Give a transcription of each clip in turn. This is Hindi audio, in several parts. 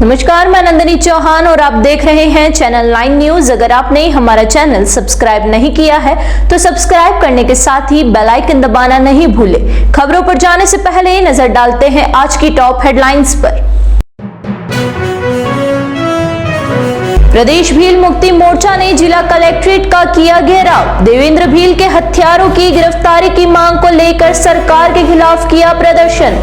नमस्कार, मैं नंदिनी चौहान और आप देख रहे हैं चैनल 9 न्यूज। अगर आपने हमारा चैनल सब्सक्राइब नहीं किया है तो सब्सक्राइब करने के साथ ही बेल आइकन दबाना नहीं भूलें। खबरों पर जाने से पहले नजर डालते हैं आज की टॉप हेडलाइंस पर। प्रदेश भील मुक्ति मोर्चा ने जिला कलेक्ट्रेट का किया घेराव। देवेंद्र भील के हत्यारों की गिरफ्तारी की मांग को लेकर सरकार के खिलाफ किया प्रदर्शन।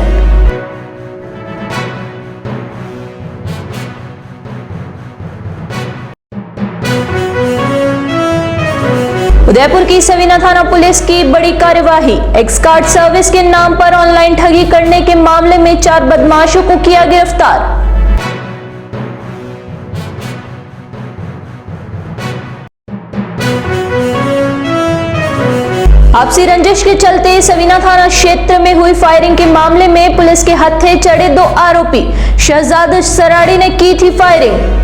उदयपुर की सवीना थाना पुलिस की बड़ी कार्यवाही। एक्स कार्ड सर्विस के नाम पर ऑनलाइन ठगी करने के मामले में 4 बदमाशों को किया गिरफ्तार। आपसी रंजिश के चलते सवीना थाना क्षेत्र में हुई फायरिंग के मामले में पुलिस के हत्थे चढ़े 2 आरोपी। शहजाद सराड़ी ने की थी फायरिंग।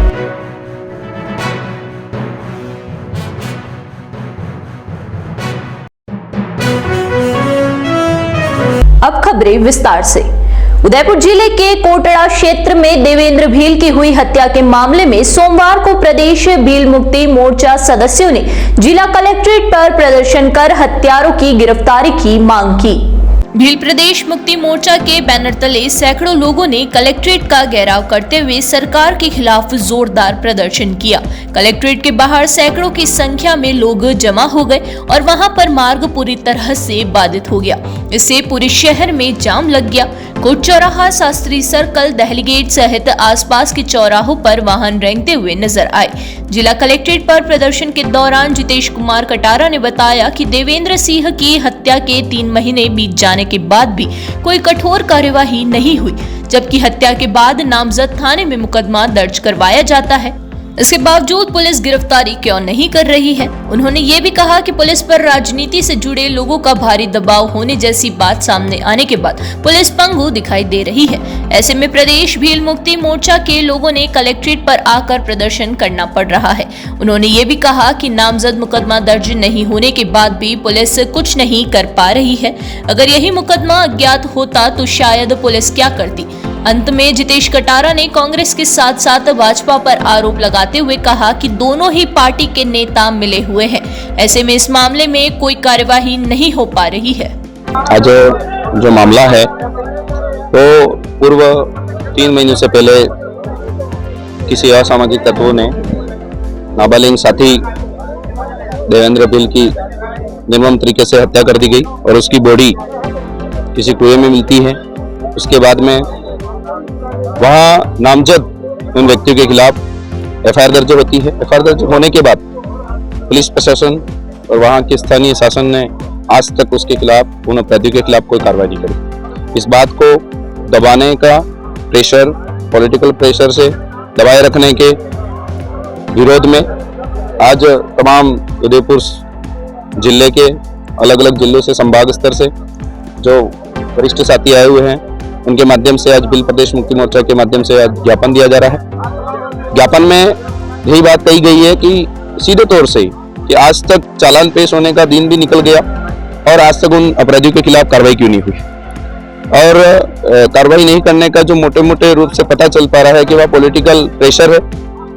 अब खबरें विस्तार से। उदयपुर जिले के कोटड़ा क्षेत्र में देवेंद्र भील की हुई हत्या के मामले में सोमवार को प्रदेश भील मुक्ति मोर्चा सदस्यों ने जिला कलेक्ट्रेट पर प्रदर्शन कर हत्यारों की गिरफ्तारी की मांग की। भील प्रदेश मुक्ति मोर्चा के बैनर तले सैकड़ों लोगों ने कलेक्ट्रेट का घेराव करते हुए सरकार के खिलाफ जोरदार प्रदर्शन किया। कलेक्ट्रेट के बाहर सैकड़ों की संख्या में लोग जमा हो गए और वहां पर मार्ग पूरी तरह से बाधित हो गया। इससे पूरे शहर में जाम लग गया। कोट चौराहा, शास्त्री सर्कल, दहली गेट सहित आसपास के चौराहों पर वाहन रेंगते हुए नजर आए। जिला कलेक्ट्रेट पर प्रदर्शन के दौरान जितेश कुमार कटारा ने बताया कि देवेंद्र सिंह की हत्या के 3 महीने बीत जाने के बाद भी कोई कठोर कार्यवाही नहीं हुई, जबकि हत्या के बाद नामजद थाने में मुकदमा दर्ज करवाया जाता है। इसके बावजूद पुलिस गिरफ्तारी क्यों नहीं कर रही है। उन्होंने ये भी कहा कि पुलिस पर राजनीति से जुड़े लोगों का भारी दबाव होने जैसी बात सामने आने के बाद पुलिस पंगु दिखाई दे रही है। ऐसे में प्रदेश भील मुक्ति मोर्चा के लोगों ने कलेक्ट्रेट पर आकर प्रदर्शन करना पड़ रहा है। उन्होंने ये भी कहा कि नामजद मुकदमा दर्ज नहीं होने के बाद भी पुलिस कुछ नहीं कर पा रही है। अगर यही मुकदमा अज्ञात होता तो शायद पुलिस क्या करती। अंत में जितेश कटारा ने कांग्रेस के साथ साथ भाजपा पर आरोप लगाते हुए कहा कि दोनों ही पार्टी के नेता मिले हुए हैं। ऐसे में इस मामले में कोई कार्यवाही नहीं हो पा रही है। आज जो मामला है वो पूर्व 3 महीने से पहले किसी असामाजिक तत्वों ने नाबालिग साथी देवेंद्र भील की निर्मम तरीके से हत्या कर दी गई और उसकी बॉडी किसी कुएं में मिलती है। उसके बाद में वहाँ नामजद उन व्यक्तियों के खिलाफ एफआईआर दर्ज होती है। एफआईआर दर्ज होने के बाद पुलिस प्रशासन और वहाँ के स्थानीय शासन ने आज तक उसके खिलाफ, उन अपराधियों के खिलाफ कोई कार्रवाई नहीं करी। इस बात को दबाने का प्रेशर, पॉलिटिकल प्रेशर से दबाए रखने के विरोध में आज तमाम उदयपुर जिले के अलग अलग जिलों से, संभाग स्तर से जो वरिष्ठ साथी आए हुए हैं, उनके माध्यम से आज भील प्रदेश मुक्ति मोर्चा के माध्यम से आज ज्ञापन दिया जा रहा है। ज्ञापन में यही बात कही गई है कि सीधे तौर से कि आज तक चालान पेश होने का दिन भी निकल गया और आज तक उन अपराधियों के खिलाफ कार्रवाई क्यों नहीं हुई। और कार्रवाई नहीं करने का जो मोटे मोटे रूप से पता चल पा रहा है कि वह पॉलिटिकल प्रेशर है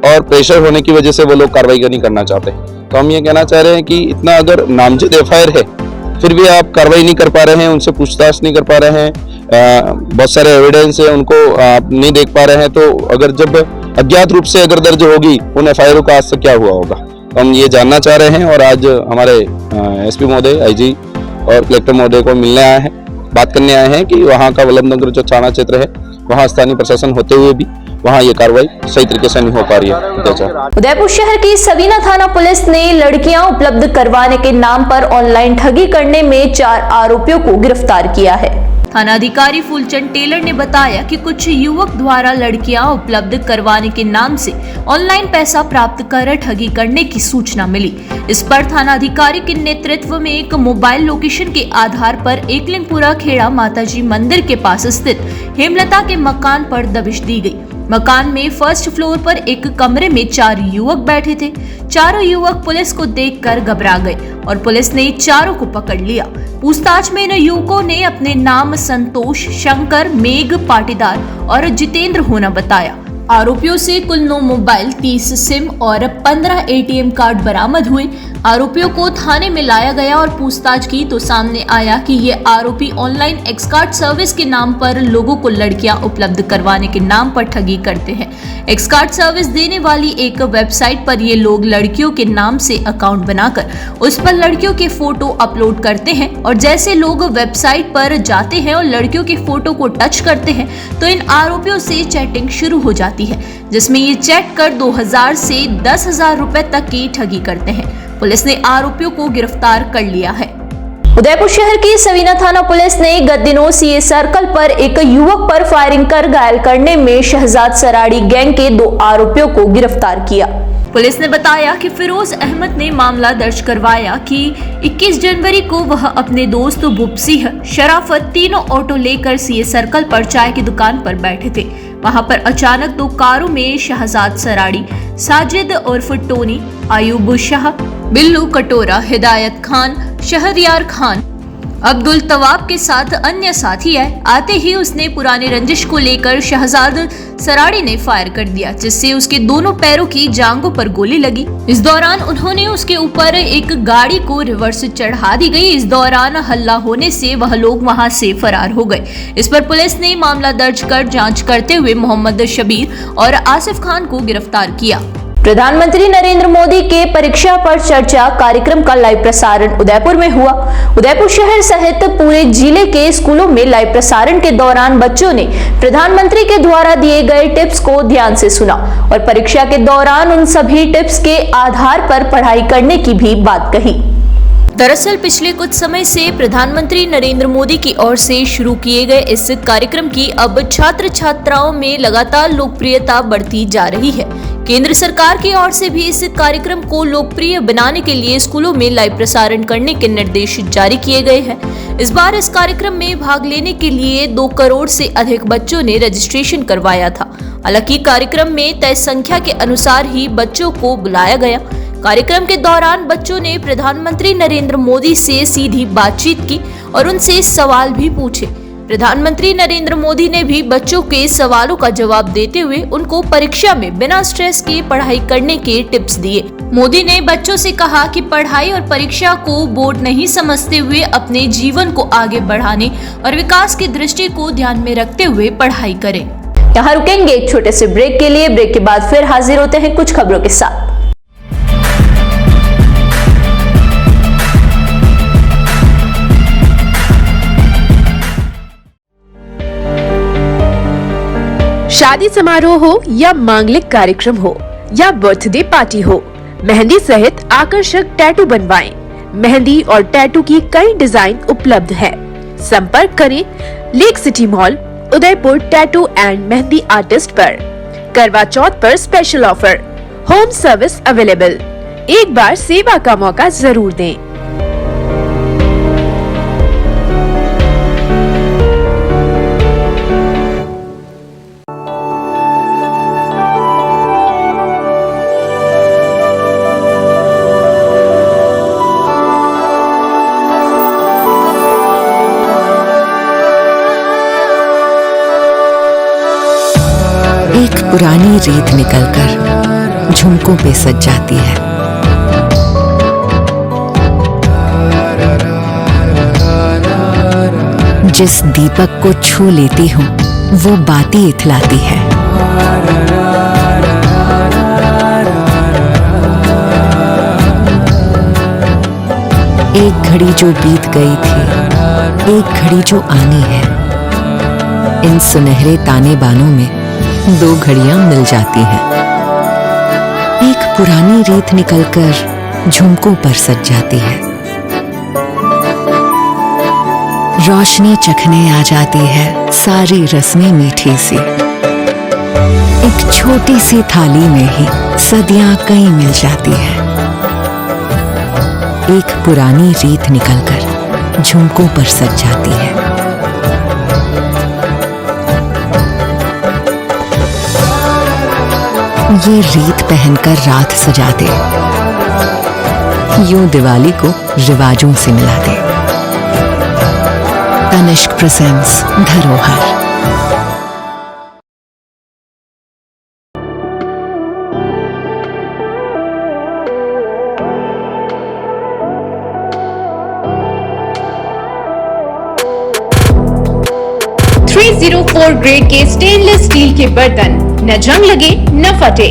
और प्रेशर होने की वजह से वो लोग कार्रवाई नहीं करना चाहते। तो हम ये कहना चाह रहे हैं कि इतना अगर नामजद एफआईआर है फिर भी आप कार्रवाई नहीं कर पा रहे हैं, उनसे पूछताछ नहीं कर पा रहे हैं, बहुत सारे एविडेंस है उनको आप नहीं देख पा रहे हैं। तो अगर जब अज्ञात रूप से अगर दर्ज होगी उन एफआईआर का आज तक क्या हुआ होगा, तो हम ये जानना चाह रहे हैं। और आज हमारे एसपी महोदय, आईजी और कलेक्टर महोदय को मिलने आए हैं, बात करने आए हैं कि वहाँ का वल्लभ नगर जो थाना क्षेत्र है वहाँ स्थानीय प्रशासन होते हुए भी वहाँ ये कार्रवाई सही तरीके से नहीं हो पा रही है। उदयपुर शहर की सवीना थाना पुलिस ने लड़कियां उपलब्ध करवाने के नाम पर ऑनलाइन ठगी करने में 4 आरोपियों को गिरफ्तार किया है। थानाधिकारी फूलचंद टेलर ने बताया कि कुछ युवक द्वारा लड़कियां उपलब्ध करवाने के नाम से ऑनलाइन पैसा प्राप्त कर ठगी करने की सूचना मिली। इस पर थानाधिकारी के नेतृत्व में एक मोबाइल लोकेशन के आधार पर एकलिंगपुरा खेड़ा माताजी मंदिर के पास स्थित हेमलता के मकान पर दबिश दी गई। मकान में फर्स्ट फ्लोर पर एक कमरे में 4 युवक बैठे थे। चारों युवक पुलिस को देखकर घबरा गए और पुलिस ने चारों को पकड़ लिया। पूछताछ में इन युवकों ने अपने नाम संतोष, शंकर, मेघ पाटीदार और जितेंद्र होना बताया। आरोपियों से कुल 9 मोबाइल, 30 सिम और 15 एटीएम कार्ड बरामद हुए। आरोपियों को थाने में लाया गया और पूछताछ की तो सामने आया कि ये आरोपी ऑनलाइन एक्सकार्ट सर्विस के नाम पर लोगों को लड़कियां उपलब्ध करवाने के नाम पर ठगी करते हैं। एक्सकार्ट सर्विस देने वाली एक वेबसाइट पर ये लोग लड़कियों के नाम से अकाउंट बनाकर उस पर लड़कियों के फोटो अपलोड करते हैं और जैसे लोग वेबसाइट पर जाते हैं और लड़कियों के फोटो को टच करते हैं तो इन आरोपियों से चैटिंग शुरू हो जाती है, जिसमें ये चैट कर 2000 से 10,000 रुपए तक की ठगी करते हैं। पुलिस ने आरोपियों को गिरफ्तार कर लिया है। उदयपुर शहर की सवीना थाना पुलिस ने गत दिनों सीए सर्कल पर एक युवक पर फायरिंग कर घायल करने में शहजाद सराड़ी गैंग के 2 आरोपियों को गिरफ्तार किया। पुलिस ने बताया कि फिरोज अहमद ने मामला दर्ज करवाया कि 21 जनवरी को वह अपने दोस्त बुबसिह, शराफत तीनों ऑटो लेकर सीए सर्कल पर चाय की दुकान पर बैठे थे। वहां पर अचानक 2 कारों में शहजाद सराड़ी, साजिद उर्फ टोनी, आयुब शाह, बिल्लू कटोरा, हिदायत खान, शहरयार खान, अब्दुल तवाब के साथ अन्य साथी आए। आते ही उसने पुरानी रंजिश को लेकर शहजाद सराड़ी ने फायर कर दिया, जिससे उसके दोनों पैरों की जांघों पर गोली लगी। इस दौरान उन्होंने उसके ऊपर एक गाड़ी को रिवर्स चढ़ा दी गई। इस दौरान हल्ला होने से वह लोग वहां से फरार हो गए। इस पर पुलिस ने मामला दर्ज कर जांच करते हुए मोहम्मद शबीर और आसिफ खान को गिरफ्तार किया। प्रधानमंत्री नरेंद्र मोदी के परीक्षा पर चर्चा कार्यक्रम का लाइव प्रसारण उदयपुर में हुआ। उदयपुर शहर सहित पूरे जिले के स्कूलों में लाइव प्रसारण के दौरान बच्चों ने प्रधानमंत्री के द्वारा दिए गए टिप्स को ध्यान से सुना और परीक्षा के दौरान उन सभी टिप्स के आधार पर पढ़ाई करने की भी बात कही। दरअसल पिछले कुछ समय से प्रधानमंत्री नरेंद्र मोदी की ओर से शुरू किए गए इस कार्यक्रम की अब छात्र छात्राओं में लगातार लोकप्रियता बढ़ती जा रही है। केंद्र सरकार की ओर से भी इस कार्यक्रम को लोकप्रिय बनाने के लिए स्कूलों में लाइव प्रसारण करने के निर्देश जारी किए गए हैं। इस बार इस कार्यक्रम में भाग लेने के लिए 2 करोड़ से अधिक बच्चों ने रजिस्ट्रेशन करवाया था। हालांकि कार्यक्रम में तय संख्या के अनुसार ही बच्चों को बुलाया गया। कार्यक्रम के दौरान बच्चों ने प्रधानमंत्री नरेंद्र मोदी से सीधी बातचीत की और उनसे सवाल भी पूछे। प्रधानमंत्री नरेंद्र मोदी ने भी बच्चों के सवालों का जवाब देते हुए उनको परीक्षा में बिना स्ट्रेस के पढ़ाई करने के टिप्स दिए। मोदी ने बच्चों से कहा कि पढ़ाई और परीक्षा को बोर्ड नहीं समझते हुए अपने जीवन को आगे बढ़ाने और विकास की दृष्टि को ध्यान में रखते हुए पढ़ाई करें। यहाँ रुकेंगे एक छोटे से ब्रेक के लिए। ब्रेक के बाद फिर हाजिर होते हैं कुछ खबरों के साथ। शादी समारोह हो या मांगलिक कार्यक्रम हो या बर्थडे पार्टी हो, मेहंदी सहित आकर्षक टैटू बनवाएं। मेहंदी और टैटू की कई डिजाइन उपलब्ध है। संपर्क करें lake city mall, Udaipur tattoo and mehndi artist पर। करवा चौथ पर special offer, home service available. एक बार सेवा का मौका जरूर दें। एक पुरानी रीत निकलकर झुमकों पे सज जाती है। जिस दीपक को छू लेती हूँ वो बाती इथलाती है। एक घड़ी जो बीत गई थी, एक घड़ी जो आनी है। इन सुनहरे ताने बानों में 2 घड़ियां मिल जाती हैं। एक पुरानी रीत निकलकर झुमकों पर सज जाती है। रोशनी चखने आ जाती है सारी रस्में मीठी सी। एक छोटी सी थाली में ही सदियां कई मिल जाती है। एक पुरानी रीत निकलकर झुमकों पर सज जाती है। ये रीत पहनकर रात सजा दे, यूं दिवाली को रिवाजों से मिला दे। तनिष्क प्रेजेंट्स धरोहर। स्टोर ग्रेड के स्टेनलेस स्टील के बर्तन, न जंग लगे न फटे।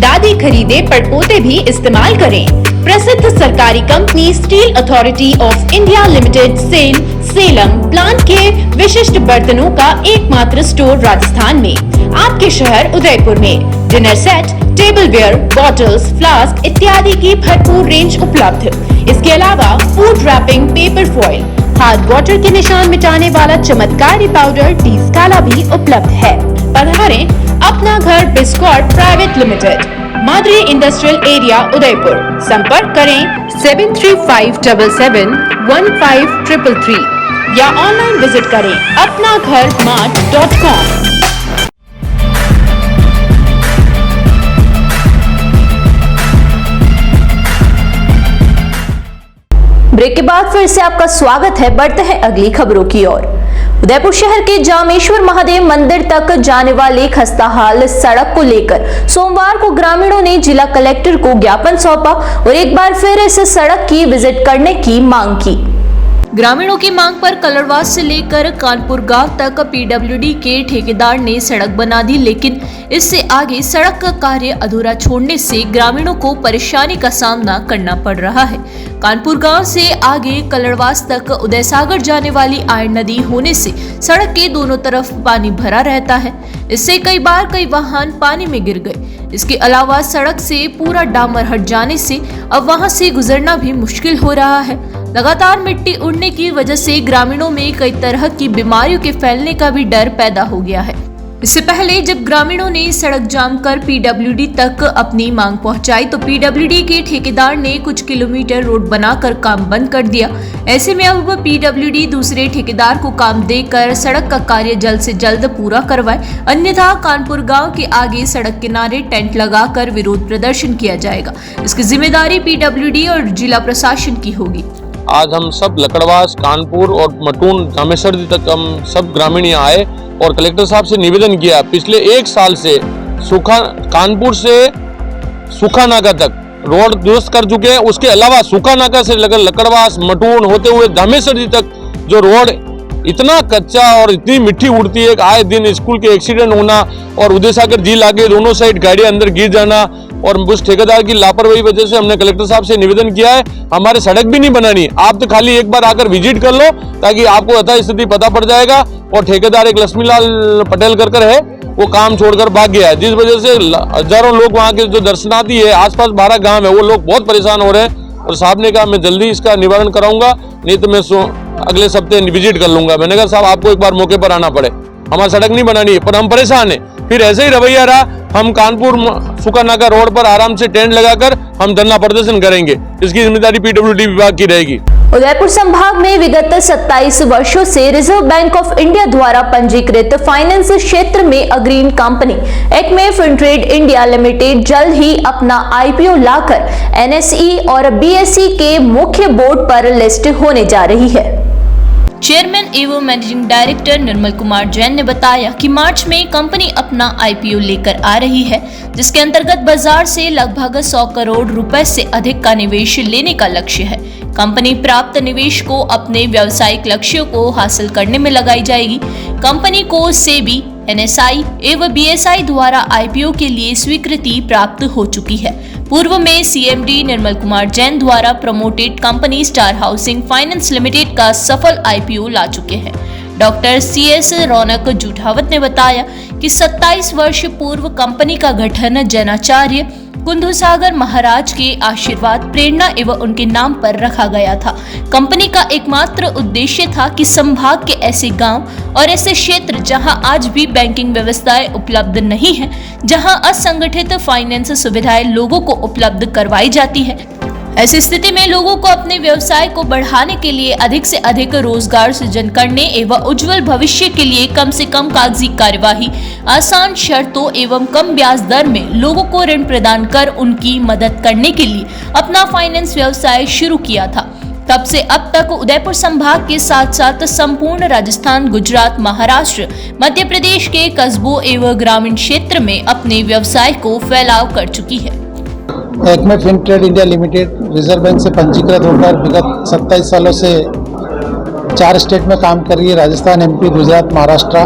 दादी खरीदे पड़पोते भी इस्तेमाल करें। प्रसिद्ध सरकारी company steel authority of India limited Salem plant के विशिष्ट बर्तनों का एकमात्र स्टोर राजस्थान में, आपके शहर उदयपुर में। Dinner set, tableware, bottles, flask इत्यादि की भरपूर रेंज उपलब्ध। इसके अलावा food wrapping, paper foil, hard water के निशान मिटाने वाला चमत्कारी पाउडर टी स्काला भी उपलब्ध है। पधारें अपना घर Biscot private limited, Madri industrial area Udaipur. संपर्क करें 7357715333 या ऑनलाइन विजिट करें apnagharmart.com। ब्रेक के बाद फिर से आपका स्वागत है। बढ़ते हैं अगली खबरों की ओर। उदयपुर शहर के जामेश्वर महादेव मंदिर तक जाने वाली खस्ताहाल सड़क को लेकर सोमवार को ग्रामीणों ने जिला कलेक्टर को ज्ञापन सौंपा और एक बार फिर इस सड़क की विजिट करने की मांग की। ग्रामीणों की मांग पर कलरवास से लेकर कानपुर गांव तक पीडब्ल्यूडी के ठेकेदार ने सड़क बना दी, लेकिन इससे आगे सड़क का कार्य अधूरा छोड़ने से ग्रामीणों को परेशानी का सामना करना पड़ रहा है। कानपुर गांव से आगे कलरवास तक उदय सागर जाने वाली आयरन नदी होने से सड़क के दोनों तरफ पानी भरा रहता है। इससे कई बार कई वाहन पानी में गिर गए। इसके अलावा सड़क से पूरा डामर हट जाने से अब वहां से गुजरना भी मुश्किल हो रहा है। लगातार मिट्टी उड़ने की वजह से ग्रामीणों में कई तरह की बीमारियों के फैलने का भी डर पैदा हो गया है। इससे पहले जब ग्रामीणों ने सड़क जाम कर पीडब्ल्यूडी तक अपनी मांग पहुंचाई तो पीडब्ल्यूडी के ठेकेदार ने कुछ किलोमीटर रोड बनाकर काम बंद कर दिया। ऐसे में अब पीडब्ल्यूडी दूसरे ठेकेदार को काम देकर सड़क का कार्य जल्द से जल्द पूरा करवाए, अन्यथा कानपुर गांव के आगे सड़क किनारे टेंट लगाकर विरोध प्रदर्शन किया जाएगा। इसकी जिम्मेदारी पीडब्ल्यूडी और जिला प्रशासन की होगी। आज हम सब लकड़वास, कानपुर और मटून, रामेश्वर तक हम सब ग्रामीण यहाँ आए और कलेक्टर साहब से निवेदन किया। पिछले एक साल से कानपुर से सूखा नाका तक रोड दुरुस्त कर चुके हैं। उसके अलावा सूखा नाका से लेकर लकड़वास, मटून होते हुए रामेश्वर तक जो रोड इतना कच्चा और इतनी मिट्टी उड़ती है, आए दिन स्कूल के एक्सीडेंट होना और उदय सागर झील आगे दोनों साइड गाड़ियां अंदर गिर जाना, और उस ठेकेदार की लापरवाही वजह से हमने कलेक्टर साहब से निवेदन किया है हमारे सड़क भी नहीं बनानी। आप तो खाली एक बार आकर विजिट कर लो ताकि आपको यथा स्थिति पता पड़ जाएगा। और ठेकेदार एक लक्ष्मीलाल पटेल कर है, वो काम छोड़कर भाग गया है, जिस वजह से हजारों लोग वहाँ के जो दर्शनार्थी है, आसपास 12 गांव है, वो लोग बहुत परेशान हो रहे हैं। और साहब ने कहा मैं जल्दी इसका निवारण कराऊंगा, नहीं तो मैं अगले सप्ताह विजिट कर लूंगा। मैंने कहा साहब आपको एक बार मौके पर आना पड़े, हमारी सड़क नहीं बनानी है, पर हम परेशान है। फिर ऐसे ही रवैया रहा, हम कानपुर सूखा नाका रोड पर आराम से टेंट लगाकर हम धरना प्रदर्शन करेंगे। इसकी जिम्मेदारी पीडब्ल्यूडी विभाग की रहेगी। उदयपुर संभाग में विगत 27 वर्षों से रिजर्व बैंक ऑफ इंडिया द्वारा पंजीकृत फाइनेंस क्षेत्र में अग्रणी company Acme Fintrade India limited जल्द ही अपना आईपीओ लाकर एनएसई और बीएसई के मुख्य बोर्ड पर लिस्ट होने जा रही है। चेयरमैन एवं मैनेजिंग डायरेक्टर निर्मल कुमार जैन ने बताया कि मार्च में कंपनी अपना आईपीओ लेकर आ रही है, जिसके अंतर्गत बाजार से लगभग 100 करोड़ रुपए से अधिक का निवेश लेने का लक्ष्य है। कंपनी प्राप्त निवेश को अपने व्यावसायिक लक्ष्यों को हासिल करने में लगाई जाएगी। कंपनी को सेबी, एनएसई एवं बीएसई द्वारा आईपीओ के लिए स्वीकृति प्राप्त हो चुकी है। पूर्व में सीएमडी निर्मल कुमार जैन द्वारा promoted company star housing finance limited का सफल आईपीओ ला चुके हैं। डॉक्टर सीएस रौनक जुठावत ने बताया कि 27 वर्ष पूर्व कंपनी का गठन जैनाचार्य कुंदुसागर महाराज के आशीर्वाद, प्रेरणा एवं उनके नाम पर रखा गया था। कंपनी का एकमात्र उद्देश्य था कि संभाग के ऐसे गांव और ऐसे क्षेत्र जहां आज भी बैंकिंग व्यवस्थाएं उपलब्ध नहीं है, जहां असंगठित फाइनेंस सुविधाएं लोगों को उपलब्ध करवाई जाती है, ऐसी स्थिति में लोगों को अपने व्यवसाय को बढ़ाने के लिए अधिक से अधिक रोजगार सृजन करने एवं उज्जवल भविष्य के लिए कम से कम कागजी कार्यवाही, आसान शर्तों एवं कम ब्याज दर में लोगों को ऋण प्रदान कर उनकी मदद करने के लिए अपना फाइनेंस व्यवसाय शुरू किया था। तब से अब तक उदयपुर संभाग के साथ साथ संपूर्ण राजस्थान, गुजरात, महाराष्ट्र, मध्य प्रदेश के कस्बों एवं ग्रामीण क्षेत्र में अपने व्यवसाय को फैलाव कर चुकी है। Acme Fintrade India limited reserve bank से पंजीकृत होकर विगत 27 सालों से 4 स्टेट में काम कर रही है, राजस्थान, एमपी, गुजरात, महाराष्ट्र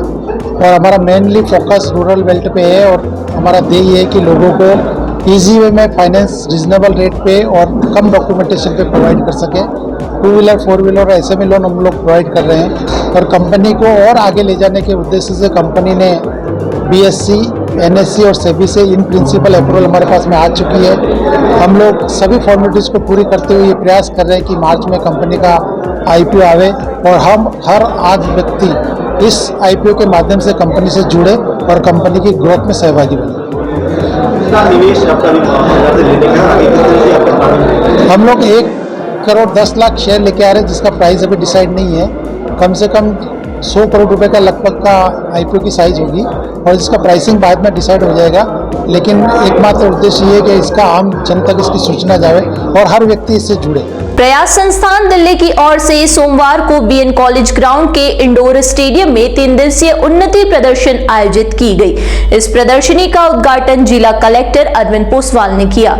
और हमारा मेनली फोकस रूरल बेल्ट पे है और हमारा ध्येय है कि लोगों को ईजी वे में फाइनेंस रिजनेबल रेट पे और कम डॉक्यूमेंटेशन पे प्रोवाइड कर सके। 2 व्हीलर 4 व्हीलर और एसएमई लोन हम लोग प्रोवाइड कर रहे हैं और कंपनी को और आगे ले जाने के उद्देश्य से कंपनी ने बीएससी, एनएससी और सेबी से इन प्रिंसिपल अप्रूवल हमारे पास में आ चुकी है। हम लोग सभी फॉर्मेलिटीज़ को पूरी करते हुए ये प्रयास कर रहे हैं कि मार्च में कंपनी का आईपीओ आवे और हम हर आज व्यक्ति इस आईपीओ के माध्यम से कंपनी से जुड़े और कंपनी की ग्रोथ में सहभागी बने। निवेश आपका लेने का आगे किस तरह से आपका प्लान? हम लोग 1 करोड़ 10 लाख शेयर लेके आ रहे हैं जिसका प्राइस अभी डिसाइड नहीं है। कम से कम 100 करोड़ रुपए का लगभग का आईपीओ की साइज होगी और इसका प्राइसिंग बाद में डिसाइड हो जाएगा, लेकिन एकमात्र उद्देश्य ये है कि इसका आम जन तक इसकी सूचना जाए और हर व्यक्ति इससे जुड़े। प्रयास संस्थान दिल्ली की ओर से सोमवार को बीएन कॉलेज ग्राउंड के इंडोर स्टेडियम में 3 दिवसीय उन्नति प्रदर्शन आयोजित की गई। इस प्रदर्शनी का उद्घाटन जिला कलेक्टर अरविंद पोसवाल ने किया।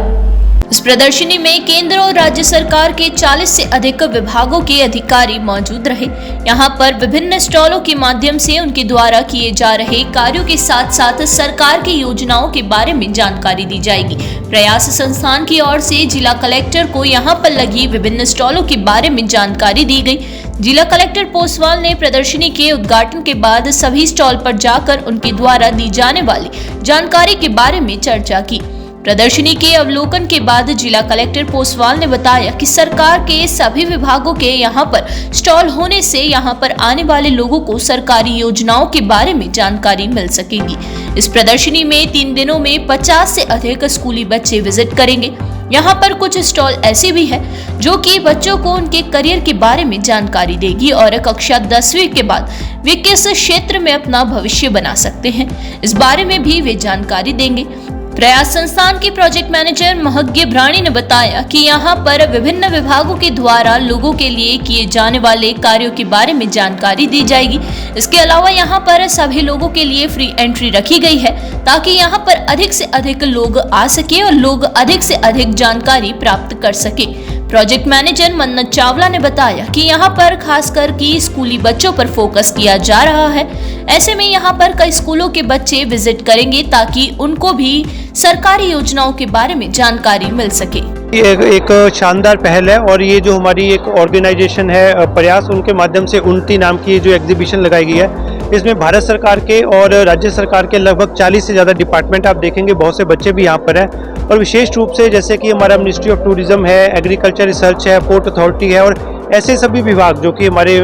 इस प्रदर्शनी में केंद्र और राज्य सरकार के 40 से अधिक विभागों के अधिकारी मौजूद रहे। यहां पर विभिन्न स्टॉलों के माध्यम से उनके द्वारा किए जा रहे कार्यों के साथ साथ सरकार की योजनाओं के बारे में जानकारी दी जाएगी। प्रयास संस्थान की ओर से जिला कलेक्टर को यहां पर लगी विभिन्न स्टॉलों के बारे में जानकारी दी गई। जिला कलेक्टर पोसवाल ने प्रदर्शनी के उद्घाटन के बाद सभी स्टॉल पर जाकर उनके द्वारा दी जाने वाली जानकारी के बारे में चर्चा की। प्रदर्शनी के अवलोकन के बाद जिला कलेक्टर पोसवाल ने बताया कि सरकार के सभी विभागों के यहां पर स्टॉल होने से यहां पर आने वाले लोगों को सरकारी योजनाओं के बारे में जानकारी मिल सकेगी। इस प्रदर्शनी में 3 दिनों में 50 से अधिक स्कूली बच्चे विजिट करेंगे। यहाँ पर कुछ स्टॉल ऐसे भी है जो कि बच्चों को उनके करियर के बारे में जानकारी देगी और कक्षा 10वीं के बाद वे किस क्षेत्र में अपना भविष्य बना सकते हैं, इस बारे में भी वे जानकारी देंगे। प्रयास संस्थान के प्रोजेक्ट मैनेजर महज्ञ भ्राणी ने बताया कि यहाँ पर विभिन्न विभागों के द्वारा लोगों के लिए किए जाने वाले कार्यों के बारे में जानकारी दी जाएगी। इसके अलावा यहाँ पर सभी लोगों के लिए फ्री एंट्री रखी गई है ताकि यहाँ पर अधिक से अधिक लोग आ सके और लोग अधिक से अधिक जानकारी प्राप्त कर सके। प्रोजेक्ट मैनेजर मन्नत चावला ने बताया कि यहाँ पर खासकर की स्कूली बच्चों पर फोकस किया जा रहा है। ऐसे में यहाँ पर कई स्कूलों के बच्चे विजिट करेंगे ताकि उनको भी सरकारी योजनाओं के बारे में जानकारी मिल सके। ये एक शानदार पहल है और ये जो हमारी एक ऑर्गेनाइजेशन है प्रयास, उनके माध्यम से उन्नति नाम की जो एग्जीबिशन लगाई गई है, इसमें भारत सरकार के और राज्य सरकार के लगभग 40 से ज़्यादा डिपार्टमेंट आप देखेंगे, बहुत से बच्चे भी यहाँ पर हैं। और विशेष रूप से जैसे कि हमारा मिनिस्ट्री ऑफ टूरिज्म है, एग्रीकल्चर रिसर्च है, पोर्ट अथॉरिटी है और ऐसे सभी विभाग जो कि हमारे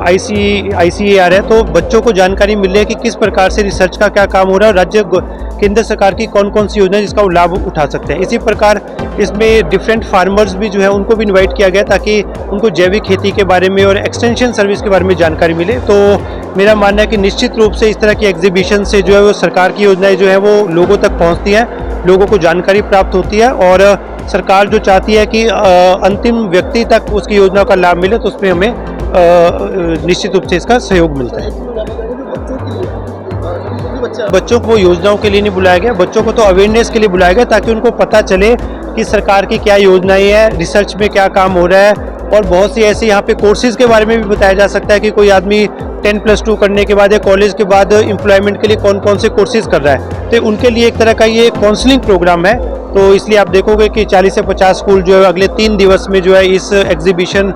ICAR है, तो बच्चों को जानकारी मिल रही है कि किस प्रकार से रिसर्च का क्या काम हो रहा है और राज्य केंद्र सरकार की कौन कौन सी योजना है जिसका वो लाभ उठा सकते हैं। इसी प्रकार इसमें डिफरेंट फार्मर्स भी जो है उनको भी इनवाइट किया गया ताकि उनको जैविक खेती के बारे में और एक्सटेंशन सर्विस के बारे में जानकारी मिले। तो मेरा मानना है कि निश्चित रूप से इस तरह की एग्जीबिशन से जो है वो सरकार की योजनाएं जो है वो लोगों तक पहुँचती हैं, लोगों को जानकारी प्राप्त होती है और सरकार जो चाहती है कि अंतिम व्यक्ति तक उसकी योजना का लाभ मिले, तो उसमें हमें निश्चित रूप से इसका सहयोग मिलता है। बच्चों को योजनाओं के लिए नहीं बुलाया गया, बच्चों को तो अवेयरनेस के लिए बुलाया गया ताकि उनको पता चले कि सरकार की क्या योजनाएं हैं, रिसर्च में क्या काम हो रहा है और बहुत सी ऐसे यहाँ पे कोर्सेज के बारे में भी बताया जा सकता है कि कोई आदमी 10+2 करने के बाद या कॉलेज के बाद एम्प्लॉयमेंट के लिए कौन कौन से कोर्सेज कर रहा है, तो उनके लिए एक तरह का ये काउंसलिंग प्रोग्राम है। तो इसलिए आप देखोगे कि 40 से 50 स्कूल जो है अगले 3 दिवस में जो है इस एग्जीबिशन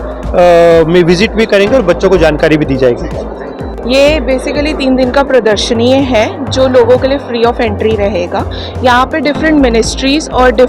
में विजिट भी करेंगे और बच्चों को जानकारी भी दी जाएगी। ये बेसिकली 3 दिन का प्रदर्शनी है जो लोगों के लिए फ्री ऑफ एंट्री रहेगा। यहाँ पे डिफरेंट मिनिस्ट्रीज़ और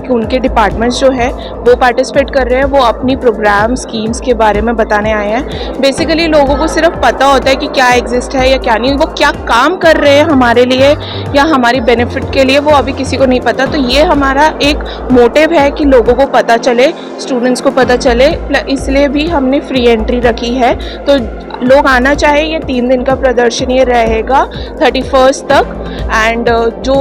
उनके डिपार्टमेंट्स जो है वो पार्टिसिपेट कर रहे हैं, वो अपनी प्रोग्राम स्कीम्स के बारे में बताने आए हैं। बेसिकली लोगों को सिर्फ पता होता है कि क्या एग्जिस्ट है या क्या नहीं, वो क्या काम कर रहे हैं हमारे लिए या हमारी बेनिफिट के लिए, वो अभी किसी को नहीं पता। तो ये हमारा एक मोटिव है कि लोगों को पता चले, स्टूडेंट्स को पता चले, इसलिए भी हमने फ्री एंट्री रखी है। तो लोग आना चाहे, ये 3 दिन का प्रदर्शनी रहेगा 31 तक। एंड जो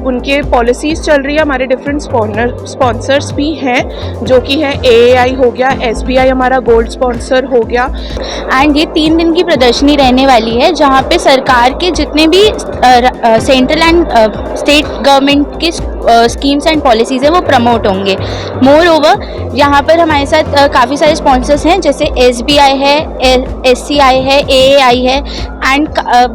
उनके पॉलिसीज़ चल रही है, हमारे डिफरेंट स्पॉन्सर्स भी हैं जो कि है AAI हो गया, SBI हमारा गोल्ड स्पॉन्सर हो गया। एंड ये 3 दिन की प्रदर्शनी रहने वाली है जहाँ पे सरकार के जितने भी सेंट्रल एंड स्टेट गवर्नमेंट के स्कीम्स एंड पॉलिसीज़ है वो प्रमोट होंगे। मोर ओवर यहाँ पर हमारे साथ काफ़ी सारे स्पॉन्सर्स हैं, जैसे SBI है, SCI है, AAI है, है एंड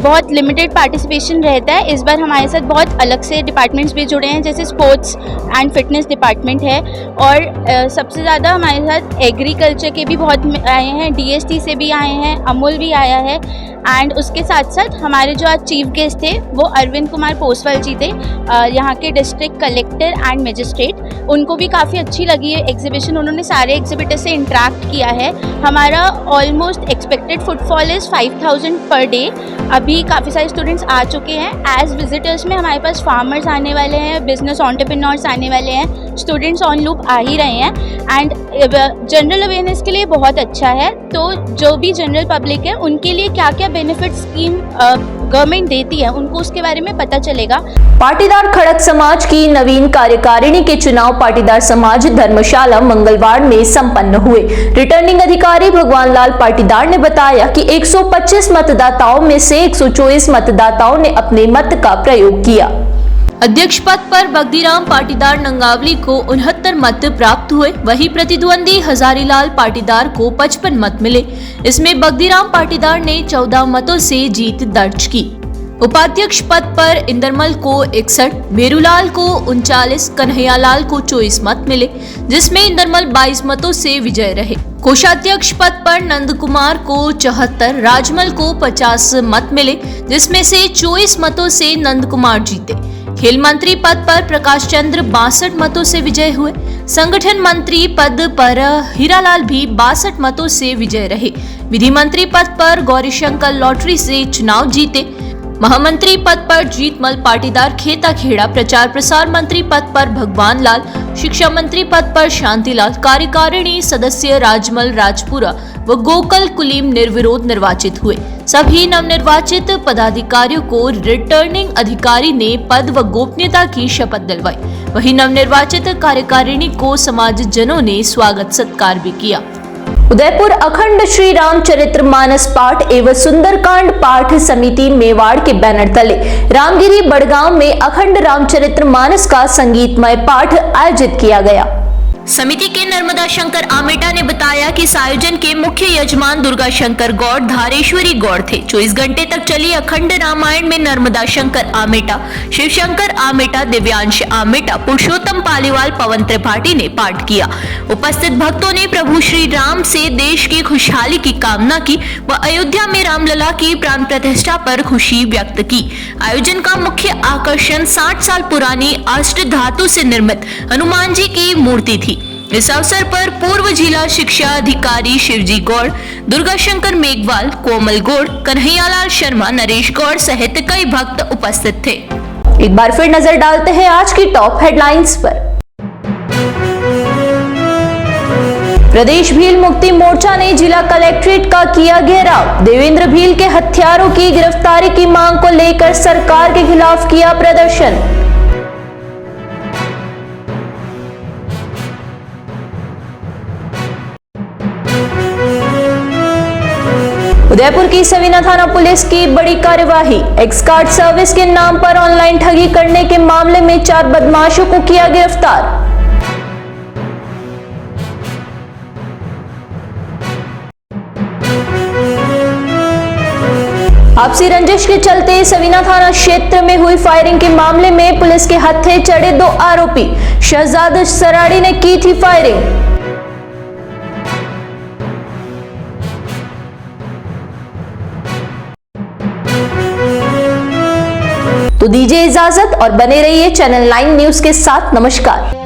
बहुत लिमिटेड पार्टिसिपेशन रहता है। इस बार हमारे साथ बहुत अलग से डिपार्टमेंट्स भी जुड़े हैं, जैसे स्पोर्ट्स एंड फिटनेस डिपार्टमेंट है, और सबसे ज़्यादा हमारे साथ एग्रीकल्चर के भी बहुत आए हैं, DST से भी आए हैं, अमूल भी आया है। एंड उसके साथ साथ हमारे जो आज चीफ गेस्ट थे वो अरविंद कुमार पोसवाल जी थे, यहाँ के डिस्ट्रिक्ट कलेक्टर एंड मजिस्ट्रेट। उनको भी काफ़ी अच्छी लगी है एग्जीबिशन, उन्होंने सारे एग्जीबिटर से इंटरेक्ट किया है। हमारा almost expected footfall is 5000 per day. अभी काफ़ी सारे स्टूडेंट्स आ चुके हैं। एज विजिटर्स में हमारे पास फार्मर्स आने वाले हैं, बिजनेस एंटरप्रेन्योर्स आने वाले हैं, स्टूडेंट्स ऑन लूप आ ही रहे हैं। एंड जनरल अवेयरनेस के लिए बहुत अच्छा है। तो जो भी जनरल पब्लिक है उनके लिए क्या क्या बेनिफिट स्कीम गवर्नमेंट देती है उनको उसके बारे में पता चलेगा। पाटीदार खड़क समाज की नवीन कार्यकारिणी के चुनाव पाटीदार समाज धर्मशाला मंगलवार में संपन्न हुए। रिटर्निंग अधिकारी भगवान लाल पाटीदार ने बताया कि 125 मतदाताओं में से 124 मतदाताओं ने अपने मत का प्रयोग किया। अध्यक्ष पद पर बगदीराम पाटीदार नंगावली को 69 मत प्राप्त हुए, वहीं प्रतिद्वंदी हजारीलाल पाटीदार को 55 मत मिले। इसमें बगदीराम पाटीदार ने 14 मतों से जीत दर्ज की। उपाध्यक्ष पद पर इंदरमल को 61, भेरूलाल को 39, कन्हैयालाल को 24 मत मिले, जिसमें इंदरमल 22 मतों से विजय रहे। कोषाध्यक्ष पद पर नंद कुमार को 74, राजमल को 50 मत मिले, जिसमें से 24 मतों से नंद कुमार जीते। खेल मंत्री पद पर प्रकाश चंद्र 62 मतों से विजय हुए। संगठन मंत्री पद पर हीरालाल भी 62 मतों से विजय रहे। विधि मंत्री पद पर गौरीशंकर लॉटरी से चुनाव जीते। महामंत्री पद पर जीतमल पाटीदार खेता खेड़ा, प्रचार प्रसार मंत्री पद पर भगवान लाल, शिक्षा मंत्री पद पर शांतिलाल, कार्यकारिणी सदस्य राजमल राजपुरा व गोकल कुलीम निर्विरोध निर्वाचित हुए। सभी नवनिर्वाचित पदाधिकारियों को रिटर्निंग अधिकारी ने पद व गोपनीयता की शपथ दिलवाई। वहीं नवनिर्वाचित कार्यकारिणी को समाजजनों ने स्वागत सत्कार भी किया। उदयपुर अखंड श्री रामचरितमानस पाठ एवं सुंदरकांड पाठ समिति मेवाड़ के बैनर तले रामगिरी बड़गांव में अखंड रामचरितमानस का संगीतमय पाठ आयोजित किया गया। समिति के नर्मदा शंकर आमेटा ने बताया कि इस आयोजन के मुख्य यजमान दुर्गा शंकर गौड़ धारेश्वरी गौड़ थे। 24 घंटे तक चली अखंड रामायण में नर्मदा शंकर आमेटा, शिव शंकर आमेटा, दिव्यांश आमेटा, पुरुषोत्तम पालीवाल, पवन त्रिपाठी ने पाठ किया। उपस्थित भक्तों ने प्रभु श्री राम से देश की खुशहाली की कामना की व अयोध्या में रामलला की प्राण प्रतिष्ठा पर खुशी व्यक्त की। आयोजन का मुख्य आकर्षण 60 साल पुरानी अष्ट धातु से निर्मित हनुमान जी की मूर्ति थी। इस अवसर पर पूर्व जिला शिक्षा अधिकारी शिवजी गौड़, दुर्गा शंकर मेघवाल, कोमल गौड़, कन्हैयालाल शर्मा, नरेश गौड़ सहित कई भक्त उपस्थित थे। एक बार फिर नजर डालते हैं आज की टॉप हेडलाइंस पर। प्रदेश भील मुक्ति मोर्चा ने जिला कलेक्ट्रेट का किया घेराव। देवेंद्र भील के हत्यारों की गिरफ्तारी की मांग को लेकर सरकार के खिलाफ किया प्रदर्शन। उदयपुर की सवीना थाना पुलिस की बड़ी कार्यवाही। एक्स कार्ड सर्विस के नाम पर ऑनलाइन ठगी करने के मामले में 4 बदमाशों को किया गिरफ्तार। आपसी रंजिश के चलते सवीना थाना क्षेत्र में हुई फायरिंग के मामले में पुलिस के हत्थे चढ़े 2 आरोपी। शहजाद सराड़ी ने की थी फायरिंग। तो दीजिए इजाजत और बने रहिए चैनल 9 न्यूज के साथ। नमस्कार।